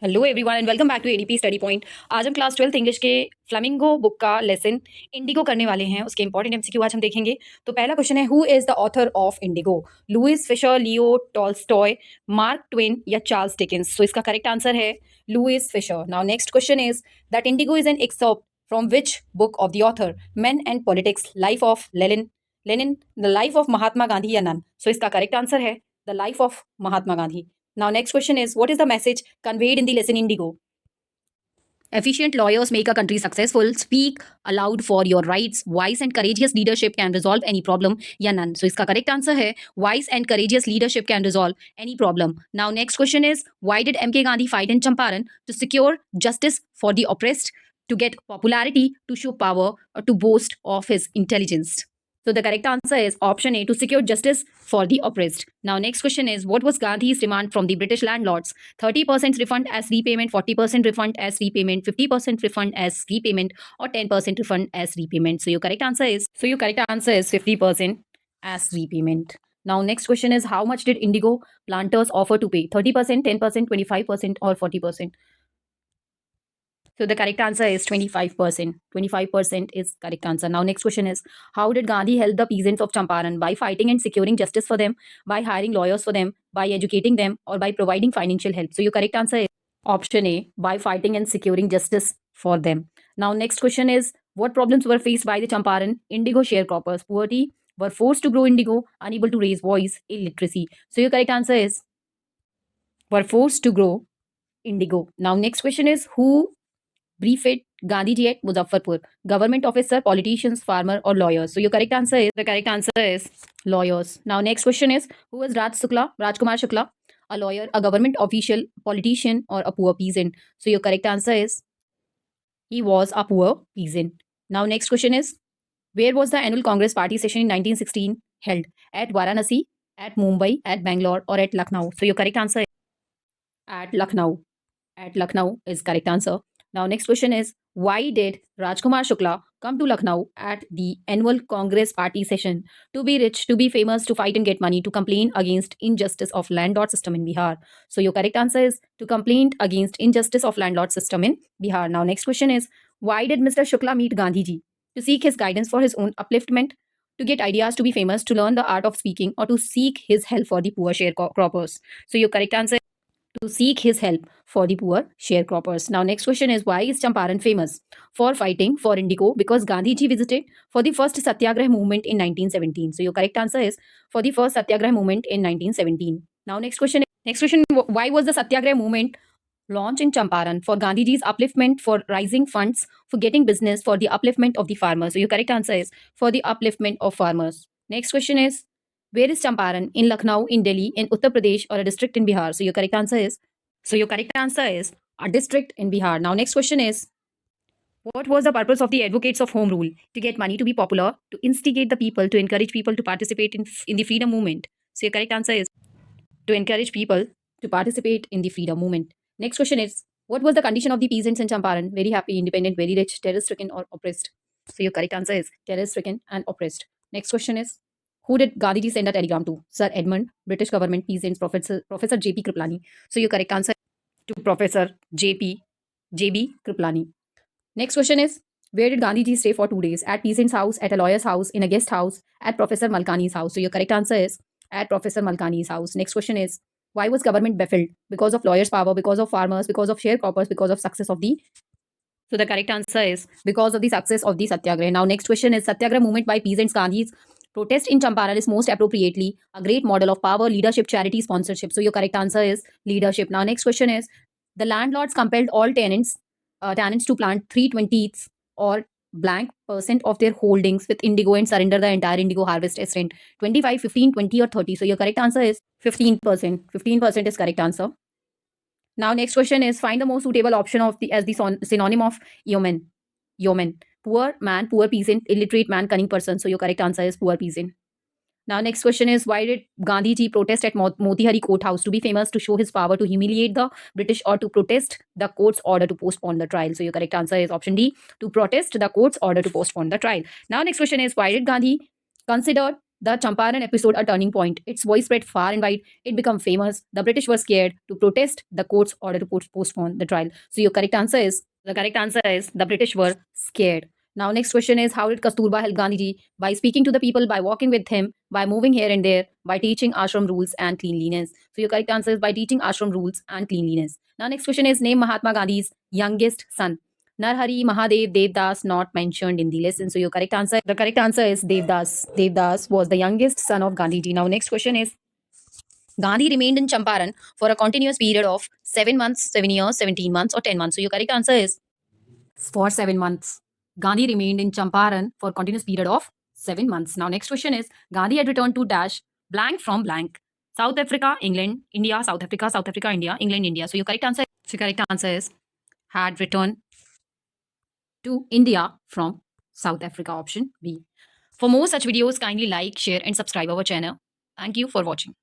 Hello everyone and welcome back to ADP study point. आज हम class 12th English के Flamingo book का lesson Indigo करने वाले हैं। उसके इंपॉर्टेंट एमसीक्यू आज हम देखेंगे। तो पहला क्वेश्चन है, who is the author of Indigo? Louis Fischer, Leo Tolstoy, Mark Twain या चार्ल्स डिकेंस? तो इसका करेक्ट आंसर है Louis Fischer. Now next question is that Indigo is an excerpt from which book of the author? Men and politics, life of Lenin, the life of Mahatma Gandhi या none? So इसका correct answer है the life of Mahatma Gandhi. Now, next question is, what is the message conveyed in the lesson Indigo? Efficient lawyers make a country successful. Speak aloud for your rights. Wise and courageous leadership can resolve any problem. या none. So इसका correct answer है wise and courageous leadership can resolve any problem. Now next question is, why did MK Gandhi fight in Champaran? To secure justice for the oppressed, to get popularity, to show power, or to boast of his intelligence? So the correct answer is option A, to secure justice for the oppressed. Now next question is, what was Gandhi's demand from the British landlords? 30% refund as repayment, 40% refund as repayment, 50% refund as repayment, or 10% refund as repayment? So your correct answer is 50% as repayment. Now next question is, how much did Indigo planters offer to pay? 30%, 10%, 25%, or 40%? So the correct answer is 25%. 25% is correct answer. Now next question is, how did Gandhi help the peasants of Champaran? By fighting and securing justice for them, by hiring lawyers for them, by educating them, or by providing financial help? So your correct answer is option A, by fighting and securing justice for them. Now next question is, what problems were faced by the Champaran indigo sharecroppers? Poverty, were forced to grow indigo, unable to raise voice, illiteracy. So your correct answer is were forced to grow indigo. Now next question is, who briefed Gandhiji at Muzaffarpur? Government officer, politicians, farmer, or lawyers? So your correct answer is lawyers. Now next question is, who was Rajkumar Shukla? A lawyer, a government official, politician, or a poor peasant? So your correct answer is he was a poor peasant. Now next question is, where was the annual Congress party session in 1916 held? At Varanasi, at Mumbai, at Bangalore, or at Lucknow? So your correct answer is at Lucknow. At Lucknow is correct answer. Now next question is, why did Rajkumar Shukla come to Lucknow at the annual Congress party session? To be rich, to be famous, to fight and get money, to complain against injustice of landlord system in Bihar? So your correct answer is to complain against injustice of landlord system in Bihar. Now next question is, why did Mr. Shukla meet Gandhiji? To seek his guidance for his own upliftment, to get ideas, to be famous, to learn the art of speaking, or to seek his help for the poor sharecroppers? So your correct answer to seek his help for the poor sharecroppers. Now, next question is, why is Champaran famous? For fighting for indigo, because Gandhiji visited for the first Satyagrah movement in 1917. So, your correct answer is for the first Satyagrah movement in 1917. Now, next question, why was the Satyagrah movement launched in Champaran? For Gandhiji's upliftment, for raising funds, for getting business, for the upliftment of the farmers? So, your correct answer is for the upliftment of farmers. Next question is, where is Champaran? In Lucknow, in Delhi, in Uttar Pradesh, or a district in Bihar? So your correct answer is a district in Bihar. Now next question is, what was the purpose of the advocates of home rule? To get money, to be popular, to instigate the people, to encourage people to participate in the freedom movement? So your correct answer is to encourage people to participate in the freedom movement. Next question is, what was the condition of the peasants in Champaran? Very happy, independent, very rich, terror-stricken, or oppressed? So your correct answer is terror-stricken and oppressed. Next question is, who did Gandhiji send a telegram to? Sir Edmund, British government, peasants, Professor J.P. Kripalani. So your correct answer is to Professor J.B. Kripalani. Next question is, where did Gandhiji stay for 2 days? At peasant's house, at a lawyer's house, in a guest house, at Professor Malkani's house? So your correct answer is at Professor Malkani's house. Next question is, why was government baffled? Because of lawyers' power, because of farmers, because of sharecroppers, because of success of the. So the correct answer is because of the success of the Satyagraha. Now next question is, Satyagraha movement by peasants. Gandhi's protest in Champaran is most appropriately a great model of power, leadership, charity, sponsorship. So your correct answer is leadership. Now next question is, the landlords compelled all tenants to plant 3/20 or blank percent of their holdings with indigo and surrender the entire indigo harvest as rent. 25, 15, 20, or 30. So your correct answer is 15%. 15% is correct answer. Now next question is, find the most suitable option of the as the synonym of yeoman. Yeoman. Poor man, poor peasant, illiterate man, cunning person. So your correct answer is poor peasant. Now next question is, why did Gandhiji protest at Motihari courthouse? To be famous, to show his power, to humiliate the British, or to protest the court's order to postpone the trial? So your correct answer is option D, to protest the court's order to postpone the trial. Now next question is, why did Gandhi consider The Champaran episode a turning point. Its voice spread far and wide. It became famous. The British were scared to protest the court's order to postpone the trial. So your correct answer is the British were scared. Now next question is, how did Kasturba help Gandhiji? By speaking to the people, by walking with him, by moving here and there, by teaching ashram rules and cleanliness. So your correct answer is by teaching ashram rules and cleanliness. Now next question is, name Mahatma Gandhi's youngest son. Narhari Mahadev Devdas not mentioned in the lesson. So your correct answer, the correct answer is Devdas. Devdas was the youngest son of Gandhiji. Now next question is, Gandhi remained in Champaran for a continuous period of 7 months, 7 years, 17 months or 10 months. So your correct answer is for 7 months. Gandhi remained in Champaran for a continuous period of 7 months. Now next question is, Gandhi had returned to dash blank from blank. South Africa, England, India, South Africa, India, England, India. So your correct answer is had returned to India from South Africa, option B. For more such videos, kindly like, share and subscribe our channel. Thank you for watching.